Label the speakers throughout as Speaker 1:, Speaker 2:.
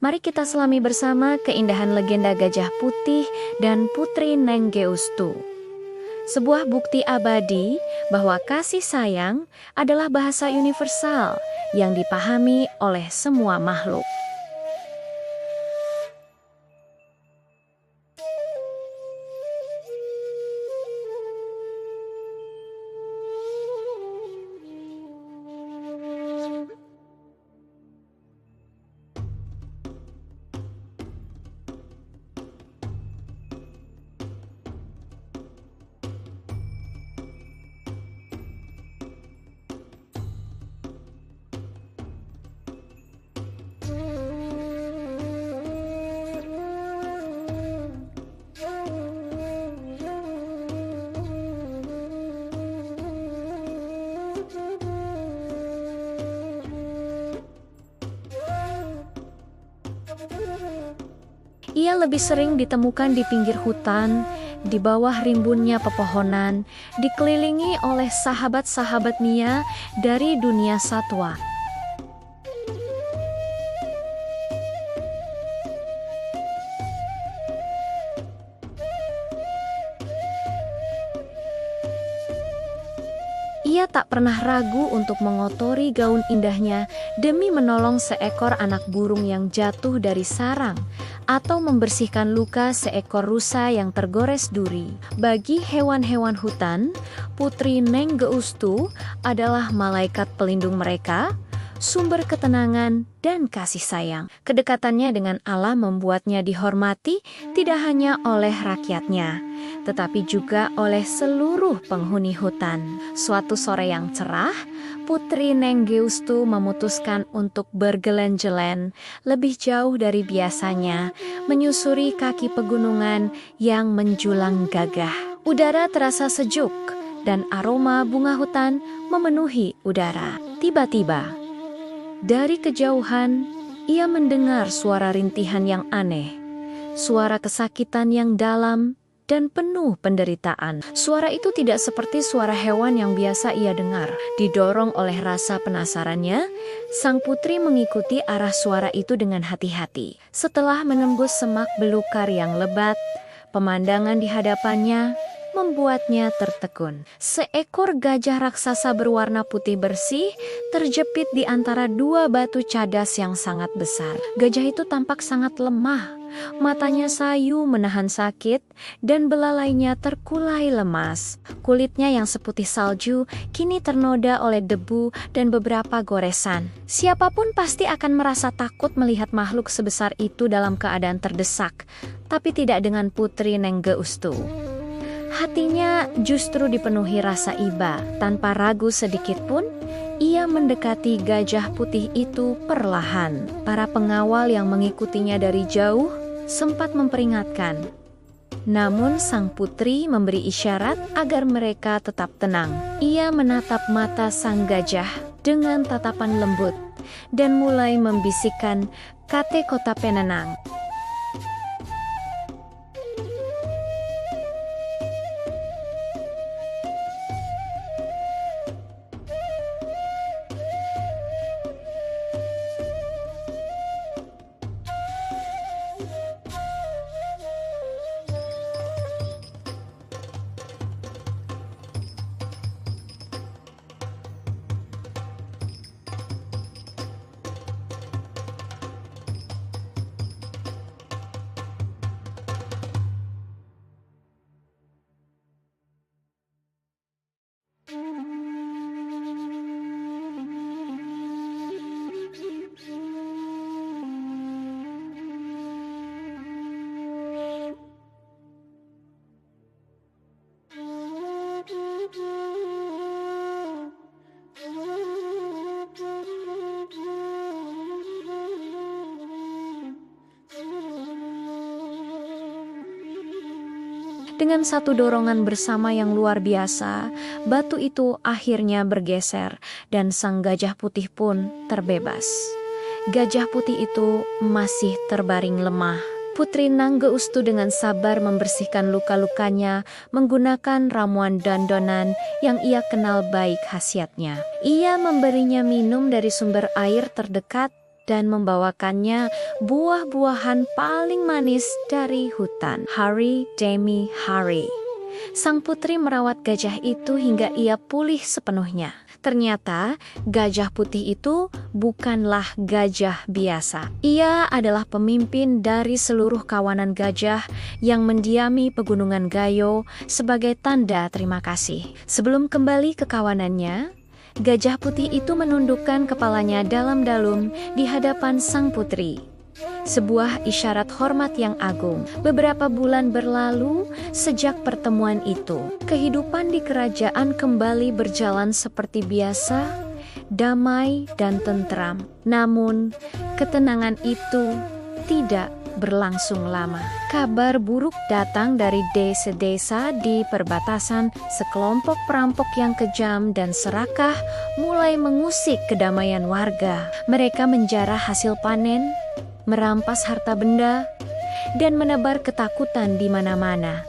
Speaker 1: Mari kita selami bersama keindahan legenda Gajah Putih dan Putri Nenggeustu. Sebuah bukti abadi bahwa kasih sayang adalah bahasa universal yang dipahami oleh semua makhluk. Ia lebih sering ditemukan di pinggir hutan, di bawah rimbunnya pepohonan, dikelilingi oleh sahabat-sahabat Nia dari dunia satwa. Ia tak pernah ragu untuk mengotori gaun indahnya demi menolong seekor anak burung yang jatuh dari sarang atau membersihkan luka seekor rusa yang tergores duri. Bagi hewan-hewan hutan, Putri Nenggeustu adalah malaikat pelindung mereka, sumber ketenangan dan kasih sayang. Kedekatannya dengan Allah membuatnya dihormati tidak hanya oleh rakyatnya, tetapi juga oleh seluruh penghuni hutan. Suatu sore yang cerah, Putri Nenggeustu memutuskan untuk berjalan-jalan lebih jauh dari biasanya, menyusuri kaki pegunungan yang menjulang gagah. Udara terasa sejuk dan aroma bunga hutan memenuhi udara. Tiba-tiba, dari kejauhan, ia mendengar suara rintihan yang aneh, suara kesakitan yang dalam dan penuh penderitaan. Suara itu tidak seperti suara hewan yang biasa ia dengar. Didorong oleh rasa penasarannya, sang putri mengikuti arah suara itu dengan hati-hati. Setelah menembus semak belukar yang lebat, pemandangan di hadapannya membuatnya tertegun. Seekor gajah raksasa berwarna putih bersih terjepit di antara dua batu cadas yang sangat besar. Gajah itu tampak sangat lemah, matanya sayu menahan sakit dan belalainya terkulai lemas. Kulitnya yang seputih salju kini ternoda oleh debu dan beberapa goresan. Siapapun pasti akan merasa takut melihat makhluk sebesar itu dalam keadaan terdesak, tapi tidak dengan Putri Nenggeustu. Hatinya justru dipenuhi rasa iba. Tanpa ragu sedikit pun, ia mendekati gajah putih itu perlahan. Para pengawal yang mengikutinya dari jauh sempat memperingatkan. Namun sang putri memberi isyarat agar mereka tetap tenang. Ia menatap mata sang gajah dengan tatapan lembut dan mulai membisikkan kata kota penenang. Dengan satu dorongan bersama yang luar biasa, batu itu akhirnya bergeser dan sang gajah putih pun terbebas. Gajah putih itu masih terbaring lemah. Putri Nenggeustu dengan sabar membersihkan luka-lukanya menggunakan ramuan dandonan yang ia kenal baik khasiatnya. Ia memberinya minum dari sumber air terdekat dan membawakannya buah-buahan paling manis dari hutan. Hari demi hari, sang putri merawat gajah itu hingga ia pulih sepenuhnya. Ternyata gajah putih itu bukanlah gajah biasa. Ia adalah pemimpin dari seluruh kawanan gajah yang mendiami pegunungan Gayo sebagai tanda terima kasih. Sebelum kembali ke kawanannya, gajah putih itu menundukkan kepalanya dalam-dalam di hadapan sang putri. Sebuah isyarat hormat yang agung. Beberapa bulan berlalu sejak pertemuan itu. Kehidupan di kerajaan kembali berjalan seperti biasa, damai dan tentram. Namun, ketenangan itu tidak berlangsung lama. Kabar buruk datang dari desa-desa di perbatasan. Sekelompok perampok yang kejam dan serakah mulai mengusik kedamaian warga. Mereka menjarah hasil panen, merampas harta benda, dan menebar ketakutan di mana-mana.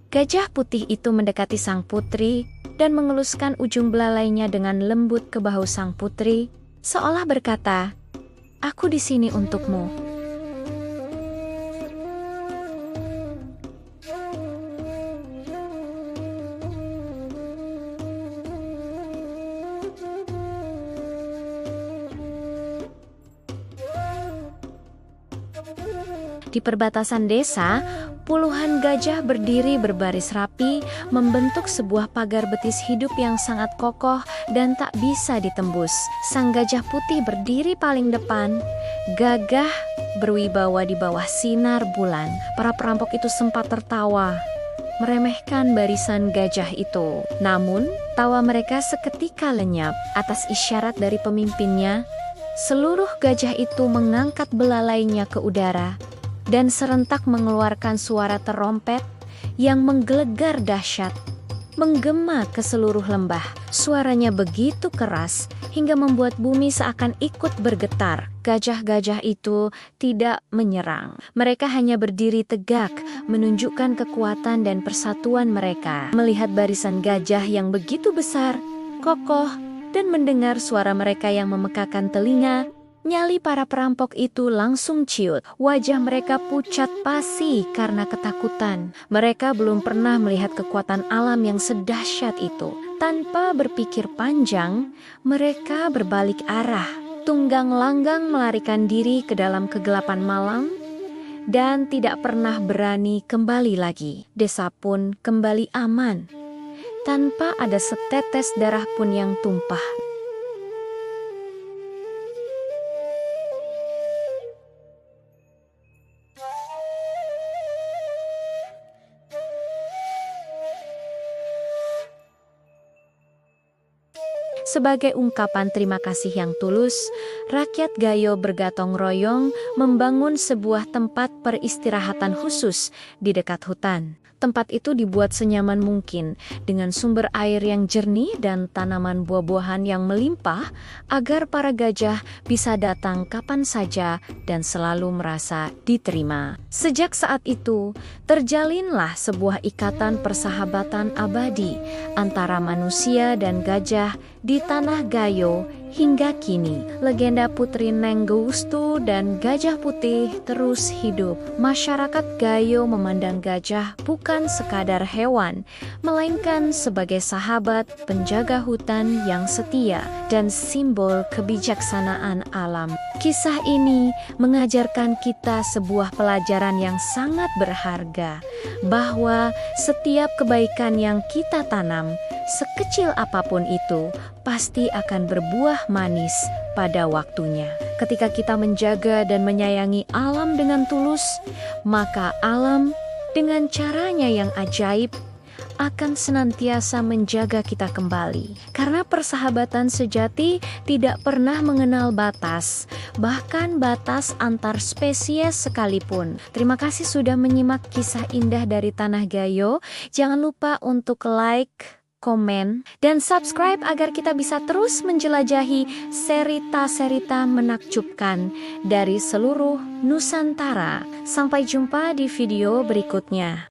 Speaker 1: Gajah putih itu mendekati sang putri dan mengeluskan ujung belalainya dengan lembut ke bahu sang putri, seolah berkata, "Aku di sini untukmu." Di perbatasan desa, puluhan gajah berdiri berbaris rapi, membentuk sebuah pagar betis hidup yang sangat kokoh dan tak bisa ditembus. Sang gajah putih berdiri paling depan, gagah berwibawa di bawah sinar bulan. Para perampok itu sempat tertawa, meremehkan barisan gajah itu. Namun, tawa mereka seketika lenyap. Atas isyarat dari pemimpinnya, seluruh gajah itu mengangkat belalainya ke udara dan serentak mengeluarkan suara terompet yang menggelegar dahsyat, menggema ke seluruh lembah. Suaranya begitu keras hingga membuat bumi seakan ikut bergetar. Gajah-gajah itu tidak menyerang. Mereka hanya berdiri tegak, menunjukkan kekuatan dan persatuan mereka. Melihat barisan gajah yang begitu besar, kokoh, dan mendengar suara mereka yang memekakan telinga, nyali para perampok itu langsung ciut. Wajah mereka pucat pasi karena ketakutan. Mereka belum pernah melihat kekuatan alam yang sedahsyat itu. Tanpa berpikir panjang, mereka berbalik arah. Tunggang langgang melarikan diri ke dalam kegelapan malam dan tidak pernah berani kembali lagi. Desa pun kembali aman, tanpa ada setetes darah pun yang tumpah. Sebagai ungkapan terima kasih yang tulus, rakyat Gayo bergotong royong membangun sebuah tempat peristirahatan khusus di dekat hutan. Tempat itu dibuat senyaman mungkin dengan sumber air yang jernih dan tanaman buah-buahan yang melimpah agar para gajah bisa datang kapan saja dan selalu merasa diterima. Sejak saat itu, terjalinlah sebuah ikatan persahabatan abadi antara manusia dan gajah di tanah Gayo hingga kini. Legenda Putri Nenggoestu dan Gajah Putih terus hidup. Masyarakat Gayo memandang gajah bukan sekadar hewan, melainkan sebagai sahabat penjaga hutan yang setia dan simbol kebijaksanaan alam. Kisah ini mengajarkan kita sebuah pelajaran yang sangat berharga, bahwa setiap kebaikan yang kita tanam, sekecil apapun itu, pasti akan berbuah manis pada waktunya. Ketika kita menjaga dan menyayangi alam dengan tulus, maka alam dengan caranya yang ajaib akan senantiasa menjaga kita kembali. Karena persahabatan sejati tidak pernah mengenal batas, bahkan batas antar spesies sekalipun. Terima kasih sudah menyimak kisah indah dari Tanah Gayo. Jangan lupa untuk like, komen, dan subscribe agar kita bisa terus menjelajahi cerita-cerita menakjubkan dari seluruh Nusantara. Sampai jumpa di video berikutnya.